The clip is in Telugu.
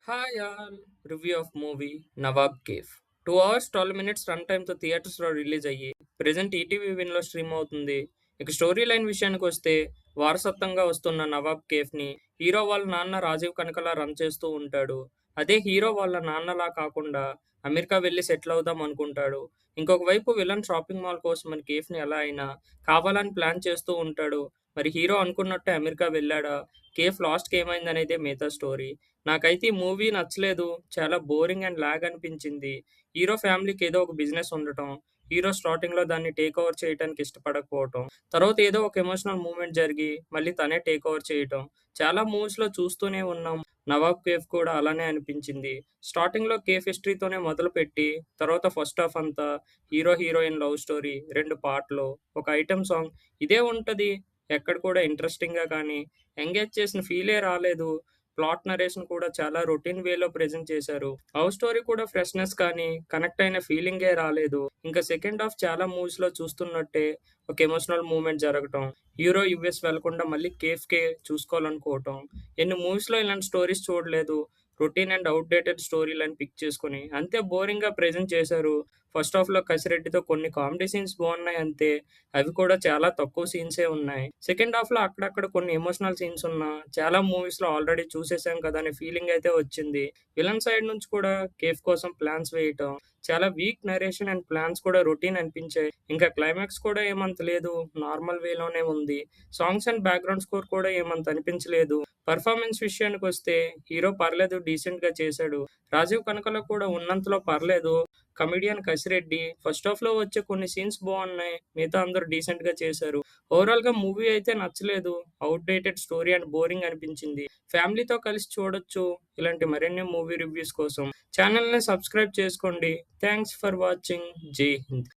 Hi all, review of movie Nawab Cafe 2 hours 12 minutes run టైమ్తో థియేటర్స్లో రిలీజ్ అయ్యి ప్రజెంట్ ఈటీవీ విన్లో స్ట్రీమ్ అవుతుంది. ఇక స్టోరీ లైన్ విషయానికి వస్తే వారసత్వంగా వస్తున్న నవాబ్ కేఫ్ని హీరో వాళ్ళ నాన్న రాజీవ్ కనకలా రన్ చేస్తూ ఉంటాడు. అదే హీరో వాళ్ళ నాన్నలా కాకుండా అమెరికా వెళ్ళి సెటిల్ అవుదాం అనుకుంటాడు. ఇంకొక వైపు విలన్ షాపింగ్ మాల్ కోసం మన కేఫ్ని ఎలా అయినా కావాలని ప్లాన్ చేస్తూ ఉంటాడు. మరి హీరో అనుకున్నట్టే అమెరికా వెళ్ళాడా? కేఫ్ లాస్ట్కి ఏమైంది అనేదే మిగతా స్టోరీ. నాకైతే ఈ మూవీ నచ్చలేదు. చాలా బోరింగ్ అండ్ లాగ్ అనిపించింది. హీరో ఫ్యామిలీకి ఏదో ఒక బిజినెస్ ఉండటం, హీరో స్టార్టింగ్‌లో దాన్ని టేక్ ఓవర్ చేయటానికి ఇష్టపడకపోవటం, తర్వాత ఏదో ఒక ఎమోషనల్ మూవ్‌మెంట్ జరిగి మళ్ళీ తనే టేక్ ఓవర్ చేయటం. చాలా మూవీస్‌లో చూస్తూనే ఉన్నాం. 'నవాబ్ కేఫ్' కూడా అలానే అనిపించింది. స్టార్టింగ్‌లో కేఫ్ హిస్టరీతోనే మొదలుపెట్టి, తర్వాత ఫస్ట్ హాఫ్ అంతా హీరో, హీరోయిన్ లవ్ స్టోరీ, 2 పాటలు, ఒక ఐటెమ్ సాంగ్ ఇదే ఉంటది. ఎక్కడ కూడా ఇంట్రెస్టింగ్‌గా కానీ, ఎంగేజ్ చేసిన ఫీలే రాలేదు. ప్లాట్ నరేషన్ కూడా చాలా రొటీన్ వేలో ప్రెజెంట్ చేశారు. లవ్ స్టోరీ కూడా ఫ్రెష్‌నెస్ కానీ, కనెక్ట్ అయిన ఫీలింగే రాలేదు. ఇంకా సెకండ్ హాఫ్ చాలా మూవీస్‌లో చూస్తున్నట్టే ఒక ఎమోషనల్ మూవ్‌మెంట్ జరగటం, హీరో యూఎస్ వెళ్లకుండా మళ్ళీ కేఫ్‌కే చూసుకోవాలనుకోవటం. ఎన్ని మూవీస్‌లో ఇలాంటి స్టోరీస్ చూడలేదు. Routine and outdated story line pick చేసుకొని, అంతే బోరింగ్‌గా ప్రెజెంట్ చేశారు. ఫస్ట్ హాఫ్‌లో కసిరెడ్డితో కొన్ని కామెడీ సీన్స్ బాగున్నాయి అంతే. అవి కూడా చాలా తక్కువ సీన్సే ఉన్నాయి. సెకండ్ హాఫ్‌లో అక్కడక్కడ కొన్ని ఎమోషనల్ సీన్స్ ఉన్నా, చాలా మూవీస్‌లో ఆల్రెడీ చూసేసాం కదా అనే ఫీలింగ్ అయితే వచ్చింది. విలన్ సైడ్ నుంచి కూడా కేఫ్ కోసం ప్లాన్స్ వేయటం, చాలా వీక్ నరేషన్ అండ్ ప్లాన్స్ కూడా రొటీన్ అనిపించాయి. ఇంకా క్లైమాక్స్ కూడా ఏమంత లేదు. నార్మల్ వేలోనే ఉంది. సాంగ్స్ అండ్ బ్యాక్‌గ్రౌండ్ స్కోర్ కూడా ఏమంత అనిపించలేదు. పెర్ఫార్మన్స్ విషయానికొస్తే హీరో పర్లేదు డీసెంట్‌గా చేశాడు. రాజీవ్ కనకల కూడా ఉన్నంతలో పర్లేదు. కమెడియన్ కసిరెడ్డి ఫస్ట్ హాఫ్‌లో వచ్చే కొన్ని సీన్స్ బాగున్నాయి. మిగతా అందరూ డీసెంట్‌గా చేశారు. ఓవరాల్‌గా మూవీ అయితే నచ్చలేదు. ఔట్‌డేటెడ్ స్టోరీ అండ్ బోరింగ్ అనిపించింది. ఫ్యామిలీతో కలిసి చూడొచ్చు. ఇలాంటి మరిన్ని మూవీ రివ్యూస్ కోసం ఛానెల్‌ని సబ్స్క్రైబ్ చేసుకోండి. Thanks for watching. జై హింద్.